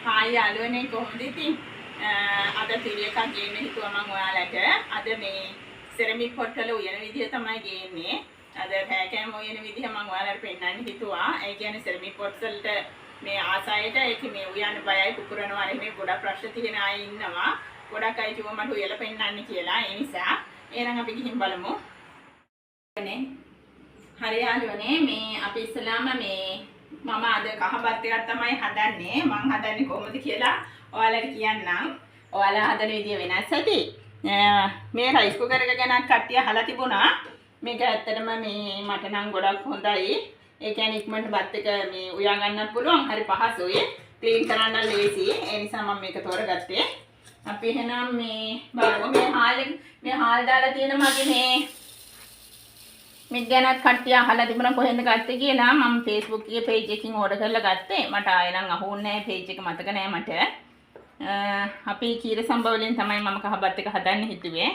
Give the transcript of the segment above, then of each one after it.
Hi යාළුවනේ කොහොමද ඉතින් අද පිළිය එකක් ගේන්න හිතුවා මම ඔයාලට අද මේ සෙරමික් පොට් වල උයන විදිය තමයි ගේන්නේ අද රෑකෑම උයන විදිය මම ඔයාලට පෙන්නන්න හිතුවා ඒ කියන්නේ සෙරමික් පොට්ස් වලට මේ ආසායට ඒක මේ උයන්න බයයි පුපුරනවා නෙමෙයි ගොඩක් ප්‍රශ්න තියෙන අය ඉන්නවා ගොඩක් අය කිව්වා මට උයලා පෙන්නන්න කියලා ඒ නිසා එහෙනම් අපි ගිහින් බලමු හරි යාළුවනේ මේ අපි ඉස්සලාම මේ මම අද කහපත් එකක් තමයි හදන්නේ මං හදන්නේ කොහොමද කියලා ඔයාලට කියන්නම් ඔයාලා හදන විදිය වෙනස් ඇති මේ රයිස් කුකර් එක ගැන කට්ටිය අහලා තිබුණා මේක ඇත්තටම මේ මට නම් ගොඩක් හොඳයි ඒ කියන්නේ ඉක්මනට බත් එක මේ උයා ගන්නත් පුළුවන් හරි පහසුයි ක්ලීන් කරන්න ලේසි ඒ නිසා මම මේක තෝරගත්තේ අපි එහෙනම් මේ බලමු මේ හාල් දාලා තියෙන මගේ මේ ගැනත් කට්ටිය අහලා තිබුණා කොහෙන්ද ගත්තේ කියලා මම Facebook එකේ page එකකින් ඕඩර් කරලා ගත්තේ මට ආයෙ නම් අහුන්නේ නැහැ page එක මතක නැහැ මට අපි කීරසම්බ වලින් තමයි මම කහබත් එක හදන්න හිතුවේ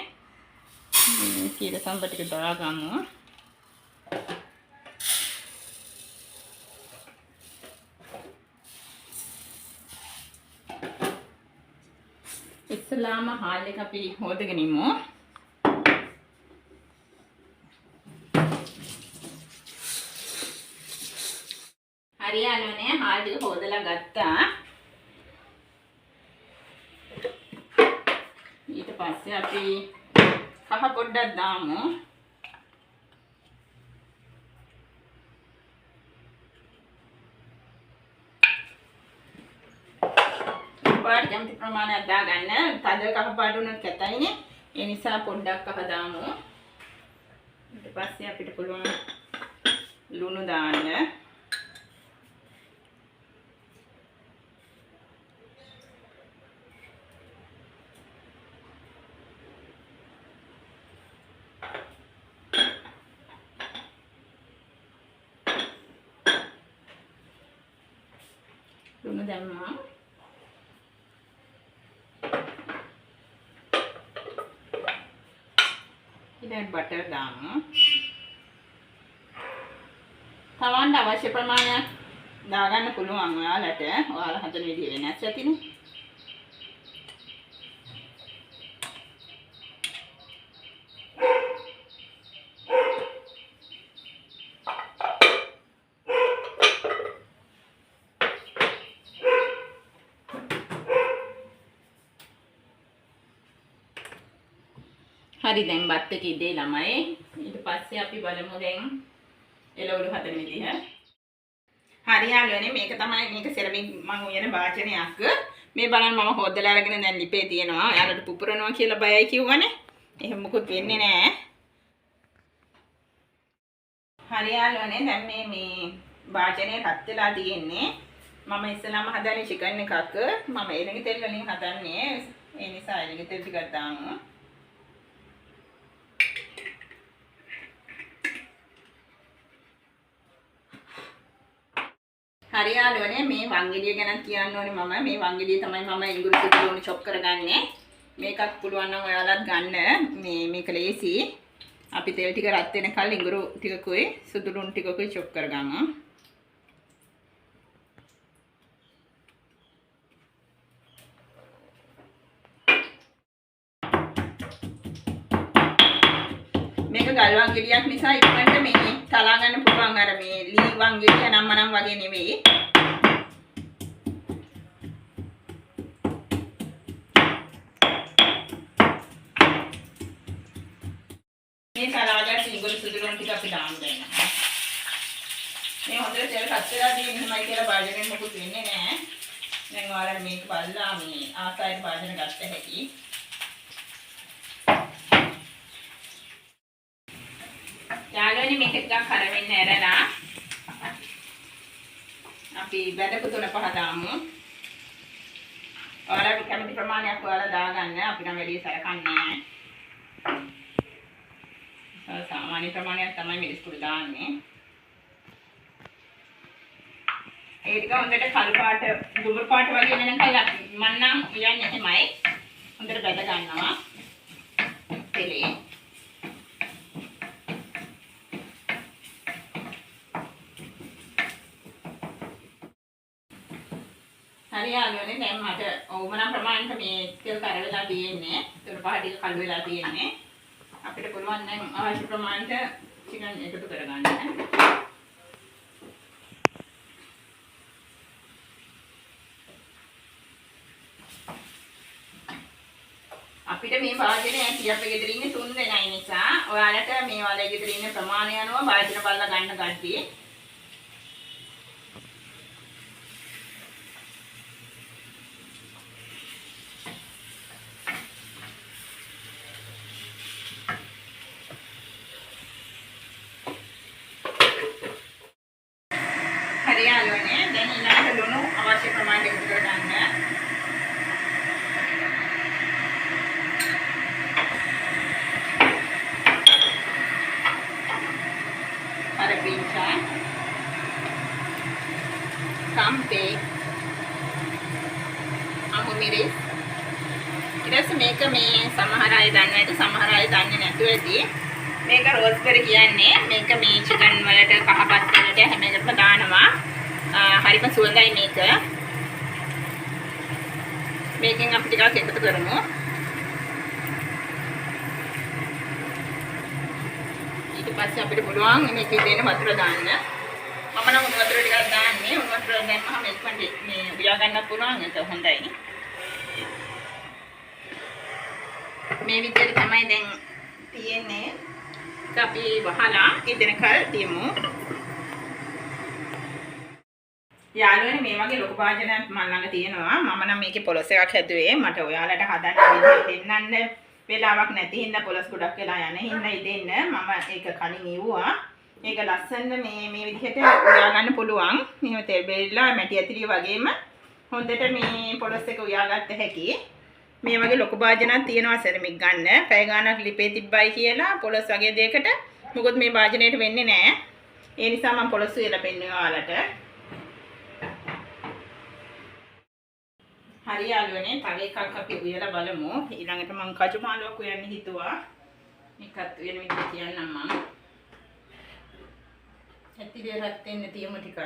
කීරසම්බ ටික දාගමු ඉස්ලාම හාල් එක අපි හොදගෙන ඉමු හරියන්නේ හාල් ටික හොදලා ගත්තා ඊට පස්සේ අපි කහ පොඩ්ඩක් දාමු පාට ජම්ති ප්‍රමාණයක් දාගන්න තද කහ පාට උනත් කැතයිනේ ඒ නිසා පොඩ්ඩක් කහ දාමු ඊට පස්සේ අපිට පුළුවන් ලුණු දාන්න ලුණු දැම්මා ඊට බටර් දාමු තවන්න අවශ්‍ය ප්‍රමාණයක් දාගන්න පුළුවන් ඔයාලට ඔයාලා හදන විදිය වෙනස් ඇතිනේ හරි දැන් බත් එක ඉදේ ළමයි ඊට පස්සේ අපි බලමු දැන් එළවලු හදන විදිහ හරි යාළුවනේ මේක තමයි මේක සෙරමික් මම උයන වාචනයක් මේ බලන්න මම හොදලා අරගෙන දැන් ලිපේ තියෙනවා යාළුවට පුපුරනවා කියලා බයයි කිව්වනේ එහෙම මොකුත් වෙන්නේ නැහැ හරි යාළුවනේ දැන් මේ වාචනේ රත් වෙලා තියෙන්නේ මම ඉස්සලාම හදන්නේ චිකන් එකක් මම එළඟ තෙල් වලින් හදන්නේ ඒ නිසා එළඟ තෙල් ටිකක් දාමු හරි යාළුවනේ මේ වංගෙඩිය ගැන කියන්න ඕනේ මම මේ වංගෙඩිය තමයි මම ඉඟුරු සුදුලුණු චොප් කරගන්නේ මේකත් පුළුවන් නම් ඔයාලත් ගන්න මේක ලේසි අපි තෙල් ටික රත් වෙනකල් ඉඟුරු ටිකකුයි සුදුලුණු ටිකකුයි චොප් කරගමු මේක ගල් වංගෙඩියක් නිසා ඉක්මනට මේ තලා ගන්න පුළුවන් අර මේ ලී වංගෙඩිය නම් මනම් වගේ නෙවෙයි මේ තලාගට ඉඟුරු සුදුලුණු ටික අපි දාන්න දෙනවා මේ හොඳට තෙල් රත් වෙලා තියෙනමයි කියලා භාජනයෙන් මොකුත් වෙන්නේ නැහැ දැන් ඔයාලා මේක බලලා මේ ආසායට භාජන ගත්ත හැටි යාළුවනි මේක ටිකක් කර වෙන්න ඇරලා අපි බැදපු 3-5 දාමු. ඔයාලට කැමති ප්‍රමාණයක් ඔයාලා දාගන්න. අපි නම් වැඩි සලකන්නේ නැහැ. සාමාන්‍ය ප්‍රමාණයක් තමයි මිරිස් කුඩු දාන්නේ. ඒ ටික හොඳට කළු පාට, දුඹුරු පාට වගේ වෙනකල් මම නම් උයන්නේ එහෙමයි. හොඳට බැද ගන්නවා. තෙලේ හරි යාළුවනේ දැන් මට ඕමනම් ප්‍රමාණයට මේ තෙල් කර වෙලා තියෙන්නේ. තුන පහ ටික කළු වෙලා තියෙන්නේ. අපිට පුළුවන් දැන් අවශ්‍ය ප්‍රමාණයට චිකන් එකතු කරගන්න. අපිට මේ වාදනය ඇති අපේ ගෙදර ඉන්නේ 3 දෙනයි නිසා ඔයාලට මේ වලේ ගෙදර ඉන්න ප්‍රමාණය අනුව වාදන බලලා ගන්න කට්ටිය. හරි යාළුවනේ දැන් ඊළඟට ලුණු අවශ්‍ය ප්‍රමාණයට එකතු කරගන්න. Sampai amu miris. ඊට මේක මේ සමහර අය දන්නවා ඒක සමහර අය දන්නේ නැතුව ඇති. මේක රෝස්බෙරි කියන්නේ මේක මේ චිකන් වලට කහපත් වලට හැම එකටම දානවා. හරිම සුවඳයි මේක. මේකෙන් අපි ටිකක් එකතු කරමු. ඊට පස්සේ අපිට පුළුවන් මේකේ දෙන වතුර දාන්න. මම නම් උණු වතුර ටිකක් දාන්නේ. උණු වතුර දැම්මම ඉක්මනට මේ උයා ගන්න පුළුවන් ඒක හොඳයි. මේ විදිහට තමයි දැන් තියෙන්නේ. ඒක අපි වහලා ඉදෙනකල් තියමු. යාළුවනේ මේ වගේ ලොකු භාජනයක් මම ළඟ තියෙනවා. මම නම් මේකේ පොලොස් එකක් හැදුවේ. මට ඔයාලට හදන්න විදිහ දෙන්නන්න වෙලාවක් නැති හින්දා පොලොස් ගොඩක් වෙලා යන හින්දා ඉදෙන්න මම ඒක කලින් ඉවුවා. ඒක ලස්සන මේ විදිහට උයා ගන්න පුළුවන්. මෙහෙම තෙල් බෙරිලා මැටි ඇතිරිය වගේම හොඳට මේ පොලොස් එක උයා ගන්න හැකි. මේ වගේ ලොකු භාජනයක් තියෙනවා සෙරමික් ගන්න. පැය ගාණක් ලිපේ තිබ්බයි කියලා පොලොස් වගේ දෙයකට මොකද මේ භාජනයට වෙන්නේ නැහැ. ඒ නිසා මම පොලොස් උයලා පෙන්නුවා ඔයාලට. හරි යාළුවනේ තව එකක් අපි උයලා බලමු. ඊළඟට මම කජු මාළුවක් උයන්න හිතුවා. මේකත් උයන විදිහ කියන්නම් මම. ඇතිරිය රත් වෙන්න තියමු ටිකක්.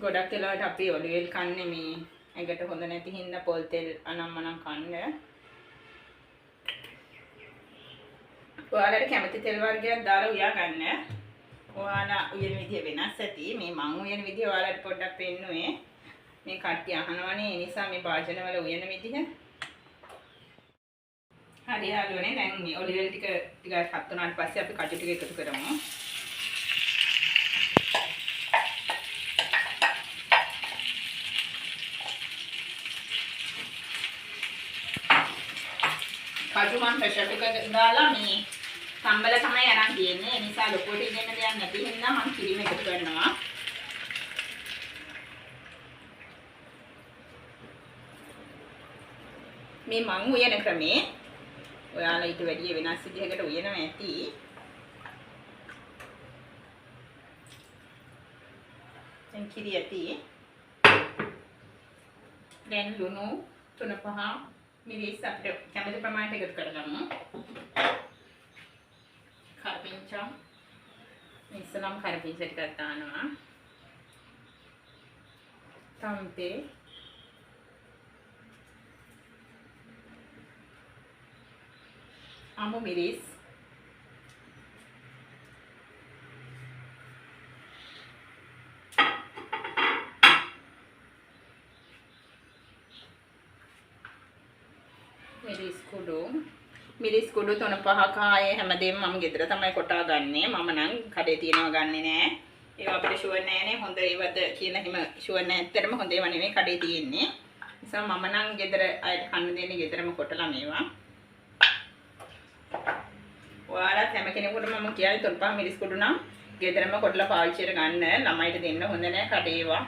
ගොඩක් වෙලාවට අපි ඔලිව් ඔයිල් කන්නේ මේ ඇඟට හොඳ නැති හින්දා පොල් තෙල් අනම්මනම් කන්න. ඔයාලට කැමති තෙල් වර්ගයක් දාලා උයා ගන්න. ඔයාලා උයන විදිය වෙනස් ඇති. මේ මං උයන විදිය ඔයාලට පොඩ්ඩක් පෙන්නුවේ. මේ කට්ටිය අහනවනේ ඒ නිසා මේ භාජන වල උයන විදිය. හරි යාළුවනේ දැන් මේ ඔලිව් ඔයිල් ටික රත් වුණාට පස්සේ අපි කජු ටික එකතු කරමු. කජු මම ප්‍රෙෂර් ටික දාලා මේ සම්බල තමයි අරන් තියෙන්නේ. ඒ නිසා ලොකුවට ඉගෙන දෙයක් නැති හින්දා මම කිරිම එකතු කරනවා. මේ මං උයන ක්‍රමේ ඔයාලා ඊට වැඩිය වෙනස් විදිහකට උයනවා ඇති. දැන් කිරි ඇති. දැන් ලුණු 3-5 මිරිස් අපිට කැමති ප්‍රමාණයට එකතු කරගමු. කරපිංචා ඉස්සලම් කරපිංචා ටිකක් දානවා. තම්පේ amu miris මිරිස් කුඩු 3-5 ආයේ හැමදේම මම ගෙදර තමයි කොටා ගන්නෙ. මම නම් කඩේ තියනවා ගන්නෙ නෑ. ඒවා අපිට ෂුවර් නෑනේ. හොඳ ඒවද කියලා හිම ෂුවර් නෑ. ඇත්තටම හොඳ ඒවා නෙමෙයි කඩේ තියෙන්නේ. නිසා මම නම් ගෙදර අයට කන්න දෙන්නේ ගෙදරම කොටලා මේවා. ඔයාලත් හැම කෙනෙකුටම මම කියන්නේ 3-5 මිරිස් කුඩු නම් ගෙදරම කොටලා පාවිච්චි කරගන්න. ළමයිට දෙන්න හොඳ නෑ කඩේ ඒවා.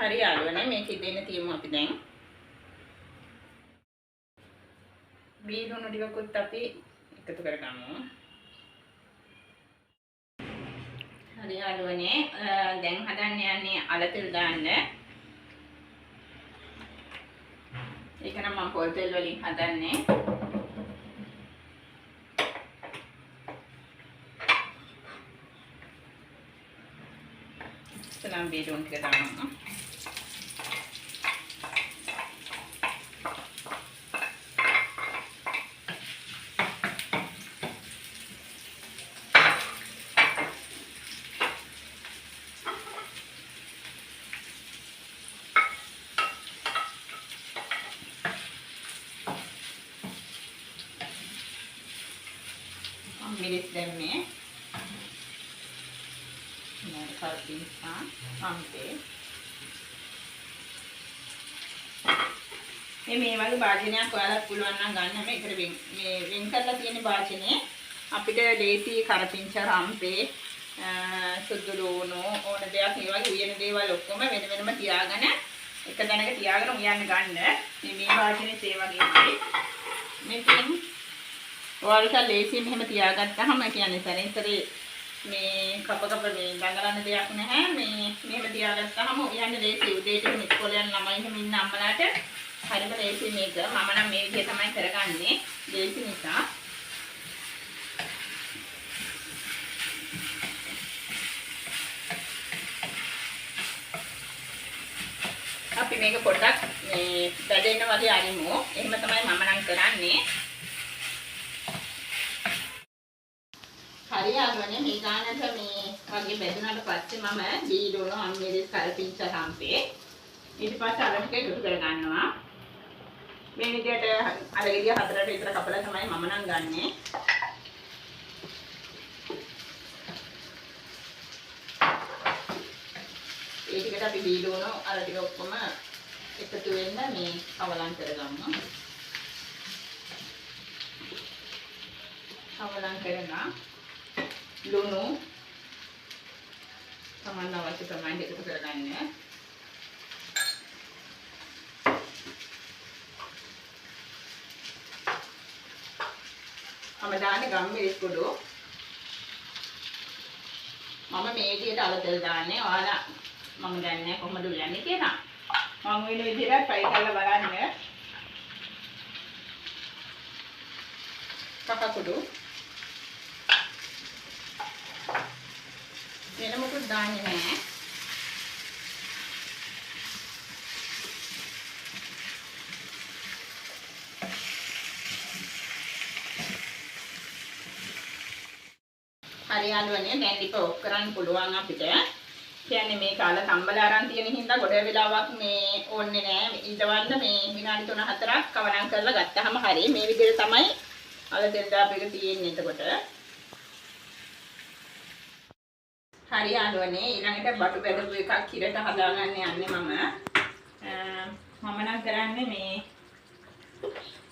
හරි යාළුවනේ මේක ඉදෙන්න තියමු අපි දැන්. බීලුණු ටිකකුත් අපි එකතු කරගමු. හරි යාළුවනේ දැන් හදන්න යන්නේ අලතෙල් දාන්න. මම පොල් තෙල් වලින් හදන්නේ. සනම් බීජුන් ටික දානවා. මිරිස් දැම්මේ නේද කල්පින්සා අම්පේ මේ වගේ භාජනයක් ඔයාලට පුළුවන් නම් ගන්න මේකට මේ වෙන් කරලා තියෙන භාජනේ අපිට දේසි කරපිංච රම්පේ සුදු ලුණු ඕන දෙයක් මේ වගේ උයන දේවල් ඔක්කොම වෙන වෙනම තියාගෙන එක තැනක තියාගෙන උයන්න ගන්න මේ භාජනේ ඒ වගේ මේකෙන් ඔයාලට ලේසියෙන් මෙහෙම තියාගත්තාම කියන්නේ සැරේ මේ කප මේ දඟලන්න දෙයක් නැහැ මේ මෙහෙම තියාගත්තාම යන්නේ ලේසියි උදේට ඉස්කෝලේ යන ළමයි එහෙම ඉන්න අම්මලාට හරිම ලේසියි මේක මම නම් මේ විදිහ තමයි කරගන්නේ ලේසි නිසා අපි මේක පොඩ්ඩක් මේ බැදෙන්න වගේ අරිමු එහෙම තමයි මම නම් කරන්නේ හරියන්නේ මේ ගානට මේ වගේ බෙදුනට පස්සේ මම දීඩෝන අම්මිරිස් කරපිංච රම්පේ ඊට පස්සේ අර ටික එකතු කර ගන්නවා මේ විදිහට අර ගෙඩිය හතරට විතර කපලා තමයි මම නම් ගන්නෙ ඒ ටිකට අපි දීඩෝන අර ටික ඔක්කොම එකතු වෙන්න මේ කවලම් කරගමු කවලම් කරලා ලුණු සමාන අවශ්‍ය ප්‍රමාණයට එකතු කරගන්න. මම දාන්නේ ගම්මිරිස් පොඩු. මම මේ විදිහට අලතල් දාන්නේ. ඔයාලා මම දන්නේ කොහොමද උයන්නේ කියලා. මම වෙන විදිහට try කරලා බලන්න. කකකුඩු වෙන මොකද දාන්නේ නැහැ. හරියන්නේ දැන් ටික ඔෆ් කරන්න පුළුවන් අපිට. කියන්නේ මේ කාලා තම්බල අරන් තියෙන හින්දා ගොඩ වෙලාවක් මේ ඕන්නේ නැහැ. ඊටවන්න මේ විනාඩි 3-4ක් කවනම් කරලා ගත්තාම හරියි. මේ විදිහට තමයි අලතෙල් දාපෙක තියෙන්නේ එතකොට. හරියන්නේ ඊළඟට බටු බෙදපු එකක් කිරට හදාගන්න යන්නේ මම නම් කරන්නේ මේ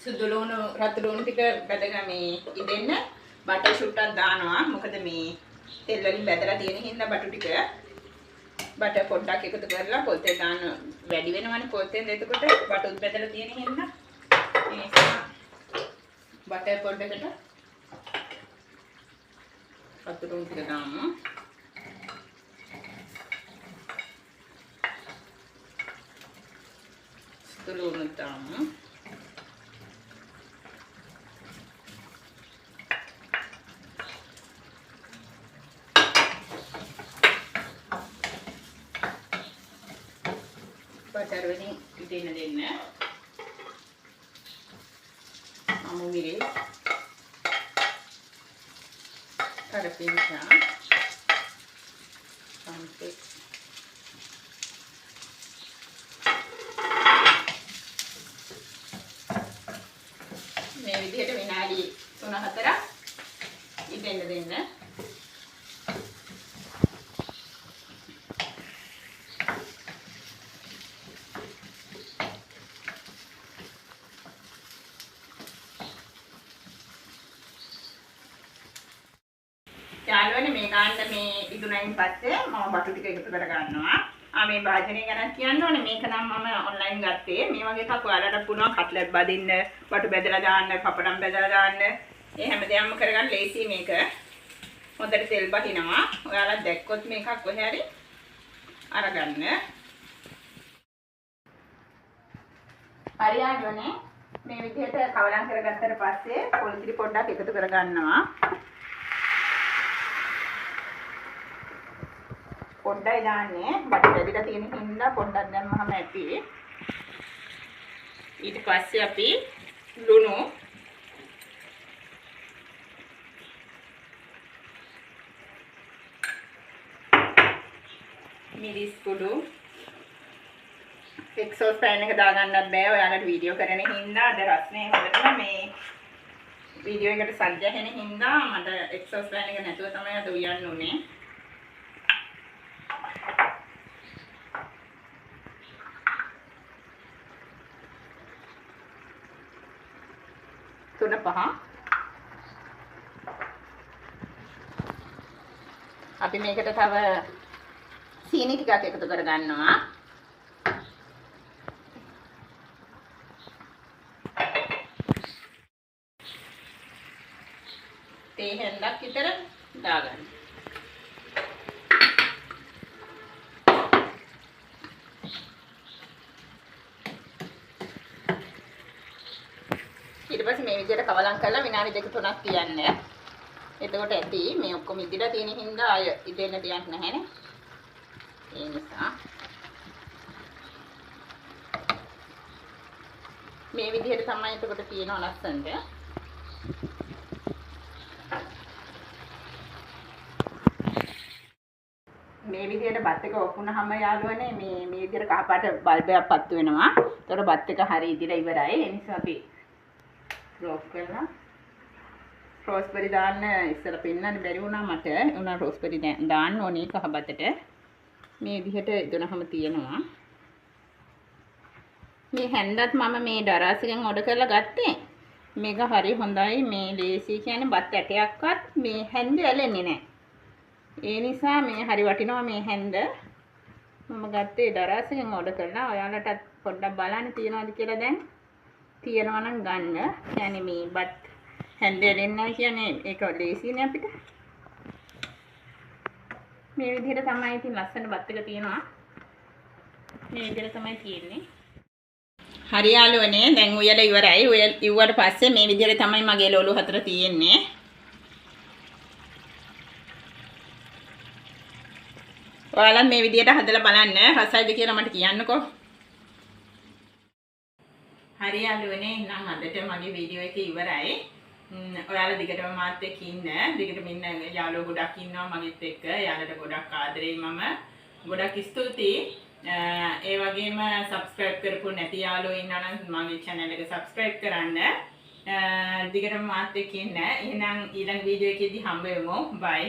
සුදු ලුණු රතු ලුණු ටික බෙදගෙන මේ ඉදෙන්න බටර් ෂුට්ටක් දානවා මොකද මේ තෙල් වලින් බෙදලා තියෙන හින්දා බටු ටික බටර් පොඩ්ඩක් එකතු කරලා පොල් තෙල් දාන්න වැඩි වෙනවනේ පොල් තෙල් එතකොට බටුත් බෙදලා තියෙන හින්දා ඒ නිසා බටර් පොඩ්ඩකට රතු ලුණු ටික දාමු ලුණු දාමු බටර් වලින් දෙන්න අමුමිරිස් කරපිංචා සම්පේ මේ විදිහට විනාඩි 3-4ක් ඉදෙන්න දෙන්න. යාළුවනේ මේ ගන්න මේ ඉදුණයින් පස්සේ මම බටු ටික එකතු කර ගන්නවා. මේ භාජනය ගැන කියන්න ඕනේ මේක නම් මම ඔන්ලයින් ගත්තේ. මේ වගේ එකක් ඔයාලට පුළුවන් කට්ලට් බදින්න, බටු බෙදලා දාන්න, පපඩම් බෙදලා දාන්න. මේ හැමදේම කරගන්න ලේසි මේක. හොඳට තෙල් බහිනවා. ඔයාලා දැක්කොත් මේකක් කොහේ හරි අරගන්න. හරියටනේ මේ විදිහට කවලම් කරගත්තට පස්සේ පොල්කිරි පොඩ්ඩක් එකතු කරගන්නවා. පොඩ්ඩයි දාන්නේ. බඩ වැදිලා තියෙන හින්දා පොඩ්ඩක් දැම්මම ඇති. ඊට පස්සේ අපි ලුණු මිරිස් කුඩු එක්සෝස් පෑන් එක දාගන්නත් බෑ. ඔයාලට වීඩියෝ කරන හින්දා අද රස්නේ හොදටම මේ වීඩියෝ එකට සජ්ජහෙන හින්දා මට එක්සෝස් පෑන් එක නැතුව තමයි අද උයන්න උනේ. තුන පහ අපි මේකට තව සීනි ටිකක් එකතු කරගන්නවා. තේ හැන්දක් විතර දාගන්න. ඊට පස්සේ මේ විදිහට කවලම් කරලා විනාඩි 2-3ක් තියන්න. එතකොට ඇති මේ ඔක්කොම ඉදිරියට තියෙන හින්දා ආය ඉදෙන්න දෙයක් නැහැනේ. ඒ නිසා මේ විදිහට තමයි එතකොට තියෙනවා ලස්සනට. මේ විදිහට බත් එක ඔපුනහම යාළුවනේ මේ විදිහට කහපාට බල්බයක් පත්තු වෙනවා. එතකොට බත් එක හරිය ඉදිරිය ඉවරයි. ඒ නිසා අපි රෝස් කරලා රෝස්බෙරි දාන්න ඉස්සර පෙන්නන්න බැරි වුණා මට. උනා රෝස්බෙරි දාන්න ඕනේ කහබතට. මේ විදිහට ඉදනහම තියෙනවා. මේ හැන්දත් මම මේ දරාසියෙන් ඔඩර් කරලා ගත්තේ. මේක හරි හොඳයි. මේ ලේසි කියන්නේ බත් ඇටයක්වත් මේ හැන්ද ඇලෙන්නේ නැහැ. ඒ නිසා මේ හරි වටිනවා මේ හැන්ද. මම ගත්තේ දරාසියෙන් ඔඩර් කරලා. ඔයාලටත් පොඩ්ඩක් බලන්න තියනවාද කියලා දැන්. තියනවා නම් ගන්න. يعني මේ බත් හැන්ද ඇලෙන්නේ නැහැ කියන්නේ ඒක ලේසිනේ අපිට. මේ විදිහට තමයි ඉතින් ලස්සන බත් එක තියෙනවා. මේ විදිහට තමයි තියෙන්නේ. හරි යාළුවනේ දැන් උයලා ඉවරයි. ඉවුවට පස්සේ මේ විදිහට තමයි මගේ ලෝලු හතර තියෙන්නේ. ඔයාලා මේ විදිහට හදලා බලන්න. රසයිද කියලා මට කියන්නකෝ. හරි යාළුවනේ එහෙනම් අදට මගේ වීඩියෝ එක ඉවරයි. ඔයාලා දිගටම මාත් එක්ක ඉන්න. දිගටම ඉන්න යාළුවෝ ගොඩක් ඉන්නවා මගෙත් එක්ක. යාළුවට ගොඩක් ආදරෙයි මම. ගොඩක් ස්තුතියි. ඒ වගේම subscribe කරපු නැති යාළුවෝ ඉන්නා නම් මගේ channel එක subscribe කරන්න. දිගටම මාත් එක්ක ඉන්න. එහෙනම් ඊළඟ වීඩියෝ එකේදී හම්බ වෙමු. bye.